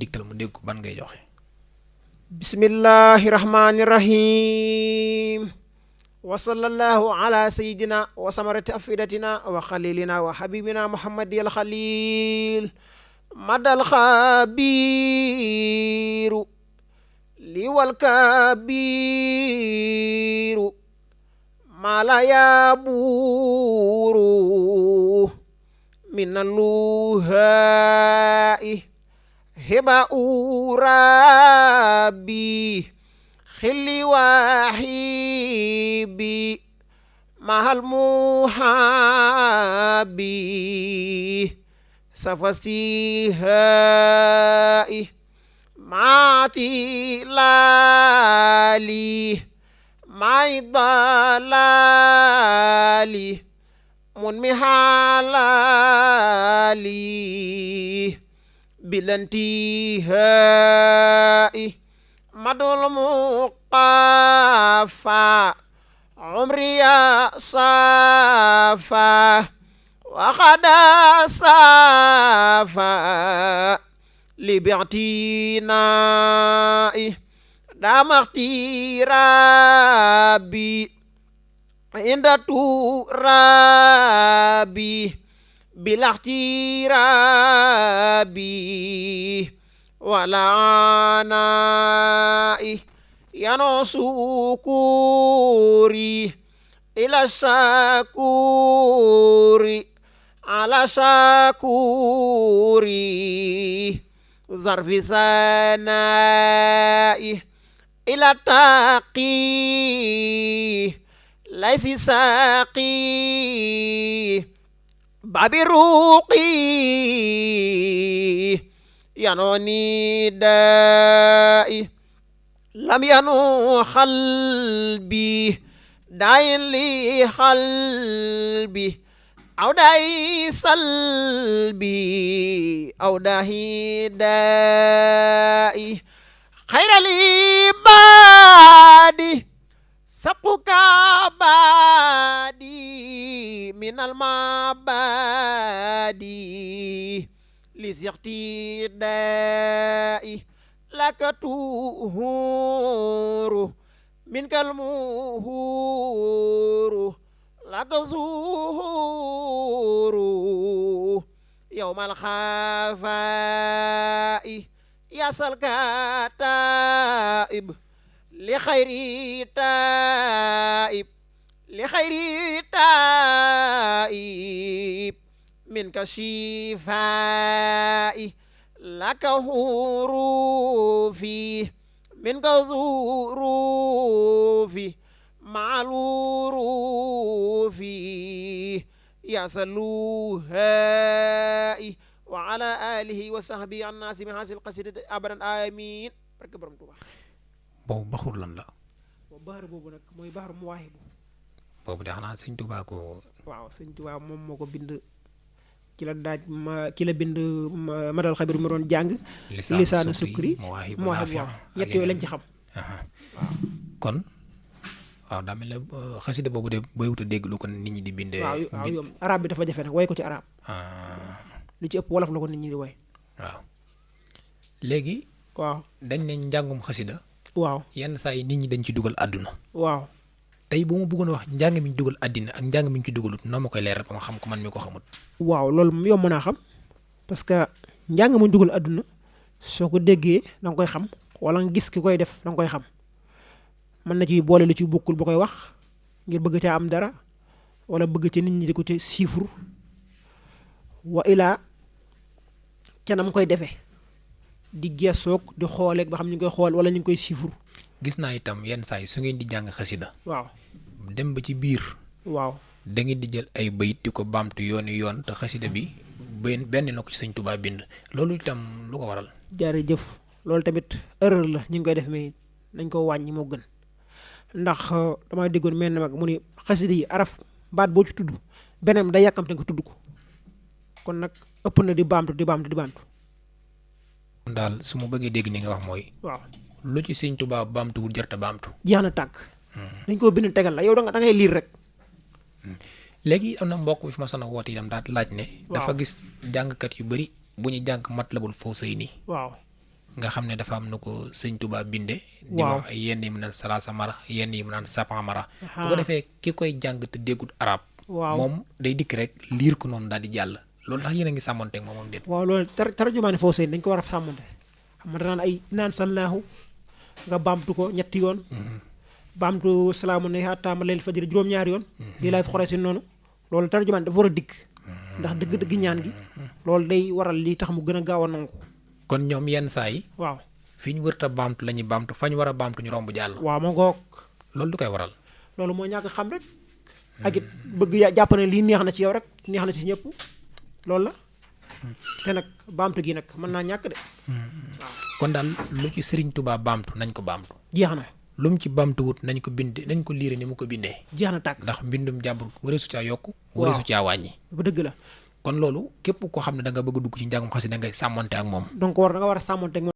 digtal mu dégg ko ban ngay joxe. bismillahi rahmani rahim wa sallallahu ala sayidina wa samarati afidatina wa khalilina wa habibina muhammadi al khalil madal khabiru liwal kabiru malaya buru minaluhai heba urabi khili wahibi mahal muhabi safastihai mati lali maidalali munmihalali bilantihai madul muqafa umriya safa wa khada safa libi'tinai damakhti rabbi inda turabi bilakhti rabbi walanai yano sukuri ila sakuri ala sakuri zarfi sanai ila taqi laisi saqi babi ruqi yanoni dai lam yanu khalbi dain li khalbi aw dai salbi aw dahi dai khairal ibadi saquka badi minal mabadi li siqti dai lakatuhuru minkal muhuru lakazuhuru yaumal khafai yasal kataib li khairi taib li khairi taib min kashifai laka hurufi min kazurufi ma'lurufi yasaluhai wa ala alihi wa sahbihi an nasi min hasil qasidati abadan amin barke borom Tuuba. boobu baxur lan la. boobu baxar boobu nag mooy baxar mu waaxibu. boobu de xanaa sëñ Tuuba ko. waaw sëñ Tuuba moom moo ko bind ci la daaj ci la bind madal xabir mu doon jàng. lisaanu sukri mu waaxibu waaw ñett yooyu lañ ci xam. waaw kon. waaw daa mel ne xasida boobu de booy wut a dégg lu ko nit ñi di bindee. waaw yow arab bi dafa jafe nag way ko ci arab. lu ci ëpp wolof la ko nit ñi di way. waaw léegi. waaw dañ ne njàngum xasida. waaw yenn saa yi nit ñi dañ ci dugal àdduna. waaw tey bu ma bëggoon a wax njàng mi ñu dugal àddina ak njàng mi ñu ci dugalut noo ma koy leeral ba ma xam ko man mi ko xamut. waaw loolu moom yomb naa xam parce que njàng mu ñu dugal àdduna soo ko déggee da nga koy xam wala nga gis ki koy def da nga koy xam. mën na ci boole lu ci bokkul ba koy wax ngir bëgg caa am dara wala bëgg ci nit ñi di ko ci siifur wa ilaa ca nam koy defee di geesoog di xooleeg ba xam ñu ngi koy xool wala ñu ngi koy siifur. gis naa itam yenn saa yi su ngeen di jàng xasida. waaw dem ba ci biir. waaw da ngeen di jël ay bayit di ko baamtu yooni yoon te xasida bi benn na ko ci sëñ Tuubaa bind loolu itam lu ko waral. jërëjëf loolu tamit erreur la ñu ngi koy def mais nañ ko wàññi moo gën. ndax dama déggoon mel na mag mu ni xasida yi araf baat boo ci tudd beneen day yàkkamte nga tudd ko kon nag ëpp na di baamtu di baamtu di baamtu. daal su ma bëggee dégg ni nga wax mooy. waaw lu ci sëñ Tuubaa baamtuwul jarta baamtu. jeex na tàkk. dañ koo bind tegal la yow da ngay liir rek. léegi am na mbokk bi fi ma sonn woote itam daal laaj ne. dafa gis jàngkat yu bari bu ñu jàng Matlabul Fawzayni. waaw nga xam ne dafa am na ko sëñ Tuubaa binde di waaw wax ay yenn yi mu naan salaasa mara yenn yi mu naan sapan mara bu ko Ahaa. defee ki koy jàng te déggut arab waaw moom day dikk rek liir ko noonu daal di jàll loolu ndax yéen a ngi sàmmonteeg moom déet waaw loolu tarjumaani foo seen dañ ko war a sàmmante xam nga danaan ay naan sallaahu nga baamtu ko ñetti yoon baamtu salaamu ne xattaama leen fajiri juróom-ñaari yoon lii laay fi xoree si noonu loolu tarjumaan dafa war a dikk ndax dëgg-dëgg ñaan gi loolu day waral li tax mu gën a gaaw a nangu kon ñoom yenn saa yi waaw fi ñu wërta baamtu la ñuy baamtu fa ñu war a baamtu ñu romb jàll waaw ma ngoog loolu du koy waral loolu mooy ñàkk xam rek ak it bëgg jàpp ne lii neex na ci yow rek neex na ci ñëpp loolu la te nag baamtu gi nag mën naa ñàkk de kon daal lu ci Sëriñ Tuubaa baamtu nañ ko baamtu jeex na lu mu ci baamtuwut nañ ko bind nañ ko liire ni mu ko bindee jeex na tàkk ndax mbindum jàmbur wareesu caa yokk wareesu caa wàññi ba dëgg la kon loolu képp koo xam ne da nga bëgg a dugg ci njàngum xasida da ngay sàmmonte ak moom donc da nga war a sàmmonte ak